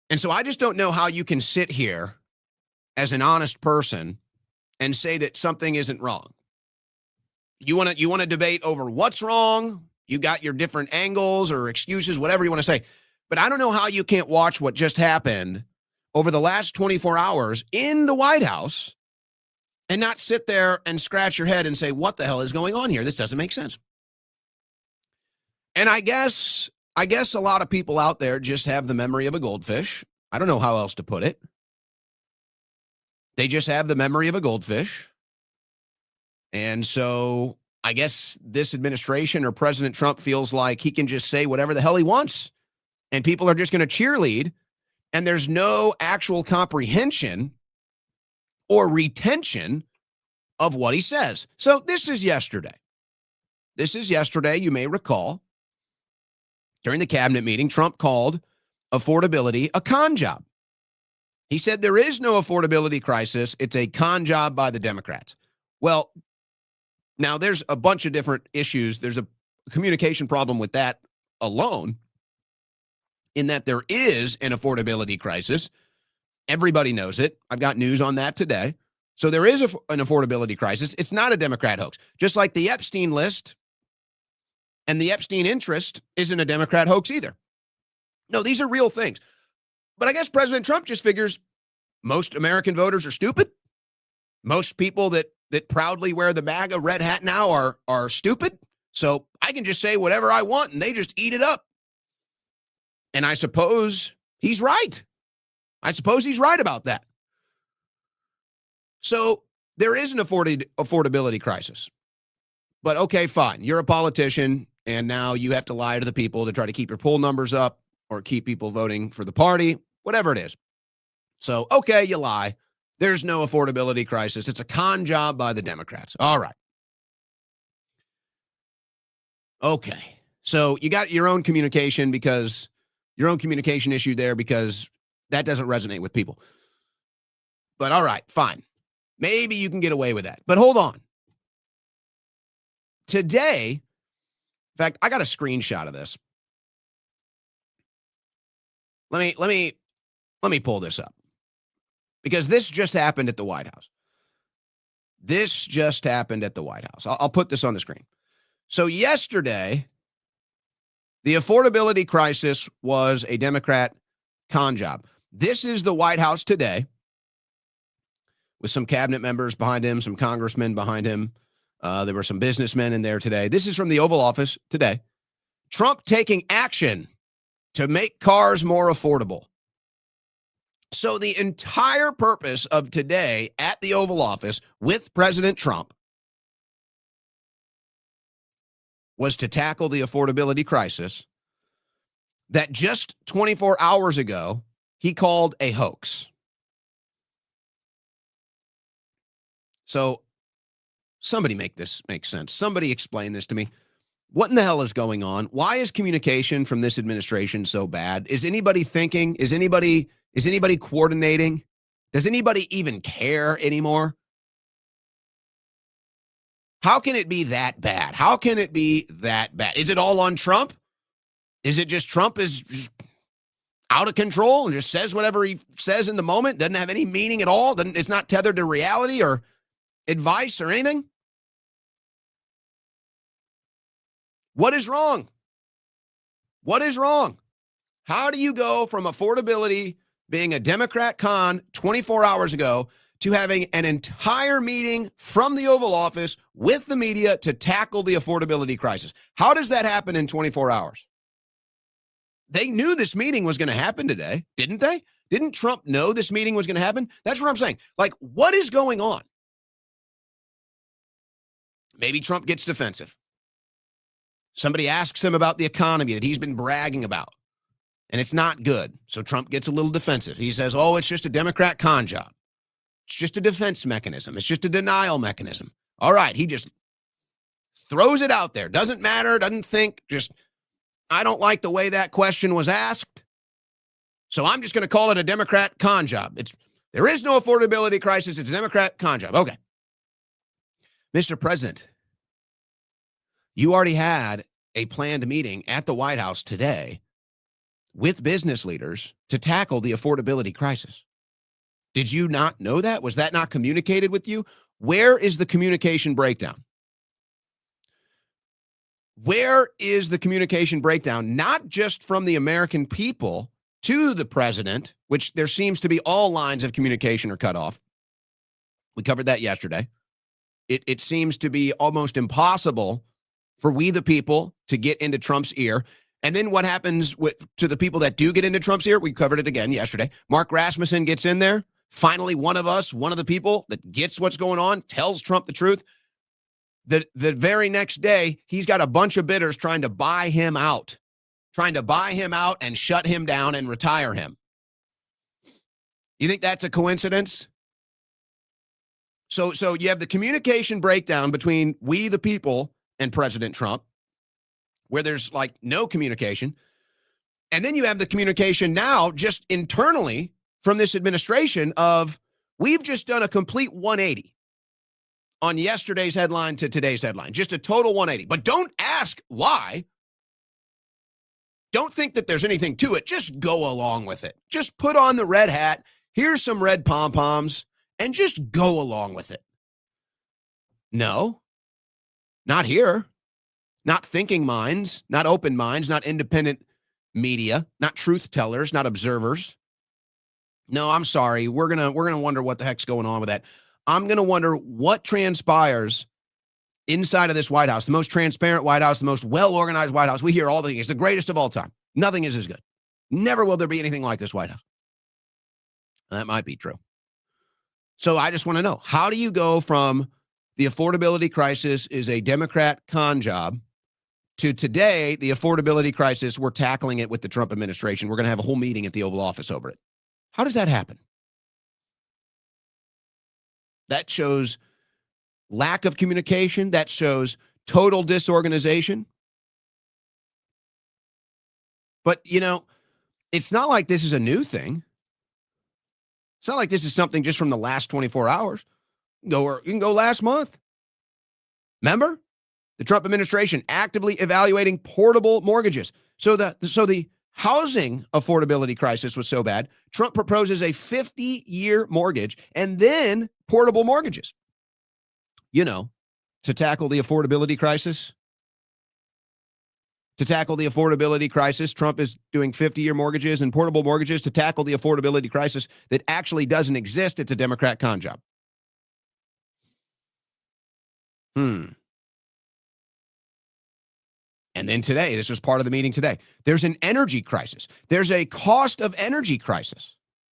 And so I just don't know how you can sit here as an honest person and say that something isn't wrong. You want to debate over what's wrong. You got your different angles or excuses, whatever you want to say. But I don't know how you can't watch what just happened over the last 24 hours in the White House and not sit there and scratch your head and say, what the hell is going on here? This doesn't make sense. And I guess a lot of people out there just have the memory of a goldfish. I don't know how else to put it. They just have the memory of a goldfish. And so I guess this administration or President Trump feels like he can just say whatever the hell he wants. And people are just going to cheerlead. And there's no actual comprehension or retention of what he says. So this is yesterday. You may recall, during the cabinet meeting, Trump called affordability a con job. He said there is no affordability crisis. It's a con job by the Democrats. Well, now there's a bunch of different issues. There's a communication problem with that alone, in that there is an affordability crisis. Everybody knows it. I've got news on that today. So there is an affordability crisis. It's not a Democrat hoax. Just like the Epstein list and the Epstein interest isn't a Democrat hoax either. No, these are real things. But I guess President Trump just figures most American voters are stupid. Most people that proudly wear the MAGA red hat now are stupid. So I can just say whatever I want and they just eat it up. And I suppose he's right. I suppose he's right about that. So there is an affordability crisis. But okay, fine. You're a politician, and now you have to lie to the people to try to keep your poll numbers up or keep people voting for the party, whatever it is. So, okay, you lie. There's no affordability crisis. It's a con job by the Democrats. All right. Okay. So you got your own communication issue there because that doesn't resonate with people. But all right, fine. Maybe you can get away with that. But hold on. Today, in fact, I got a screenshot of this. Let me pull this up. Because this just happened at the White House. I'll put this on the screen. So yesterday, the affordability crisis was a Democrat con job. This is the White House today, with some cabinet members behind him, some congressmen behind him. There were some businessmen in there today. This is from the Oval Office today. Trump taking action to make cars more affordable. So the entire purpose of today at the Oval Office with President Trump was to tackle the affordability crisis that just 24 hours ago he called a hoax. So somebody make this make sense. Somebody explain this to me. What in the hell is going on? Why is communication from this administration so bad? Is anybody thinking? Is anybody coordinating? Does anybody even care anymore? How can it be that bad? Is it all on Trump? Is it just Trump is just out of control and just says whatever he says in the moment? Doesn't have any meaning at all? It's not tethered to reality or advice or anything? What is wrong? How do you go from affordability being a Democrat con 24 hours ago to having an entire meeting from the Oval Office with the media to tackle the affordability crisis? How does that happen in 24 hours? They knew this meeting was going to happen today, didn't they? Didn't Trump know this meeting was going to happen? That's what I'm saying. Like, what is going on? Maybe Trump gets defensive. Somebody asks him about the economy that he's been bragging about, and it's not good. So Trump gets a little defensive. He says, oh, it's just a Democrat con job. It's just a defense mechanism. It's just a denial mechanism. All right, he just throws it out there. Doesn't matter, doesn't think, just, I don't like the way that question was asked, so I'm just going to call it a Democrat con job. There is no affordability crisis. It's a Democrat con job. Okay. Mr. President, you already had a planned meeting at the White House today with business leaders to tackle the affordability crisis. Did you not know that? Was that not communicated with you? Where is the communication breakdown? Where is the communication breakdown? Not just from the American people to the president, which there seems to be all lines of communication are cut off. We covered that yesterday. It seems to be almost impossible for we the people to get into Trump's ear. And then what happens to the people that do get into Trump's ear? We covered it again yesterday. Mark Rasmussen gets in there. Finally, one of us, one of the people that gets what's going on, tells Trump the truth. The very next day, he's got a bunch of bidders trying to buy him out and shut him down and retire him. You think that's a coincidence? So you have the communication breakdown between we the people and President Trump, where there's like no communication. And then you have the communication now just internally from this administration of we've just done a complete 180 on yesterday's headline to today's headline, just a total 180. But don't ask why. Don't think that there's anything to it. Just go along with it. Just put on the red hat. Here's some red pom-poms and just go along with it. No, not here. Not thinking minds, not open minds, not independent media, not truth tellers, not observers. No, I'm sorry. We're gonna wonder what the heck's going on with that. I'm gonna wonder what transpires inside of this White House, the most transparent White House, the most well-organized White House. We hear all the things. It's the greatest of all time. Nothing is as good. Never will there be anything like this White House. That might be true. So I just want to know, how do you go from the affordability crisis is a Democrat con job to today, the affordability crisis, we're tackling it with the Trump administration. We're going to have a whole meeting at the Oval Office over it. How does that happen? That shows lack of communication. That shows total disorganization. But, it's not like this is a new thing. It's not like this is something just from the last 24 hours. You can go last month. Remember? The Trump administration actively evaluating portable mortgages. So the housing affordability crisis was so bad, Trump proposes a 50-year mortgage and then portable mortgages. To tackle the affordability crisis. To tackle the affordability crisis, Trump is doing 50-year mortgages and portable mortgages to tackle the affordability crisis that actually doesn't exist. It's a Democrat con job. And then today, this was part of the meeting today, there's an energy crisis. There's a cost of energy crisis.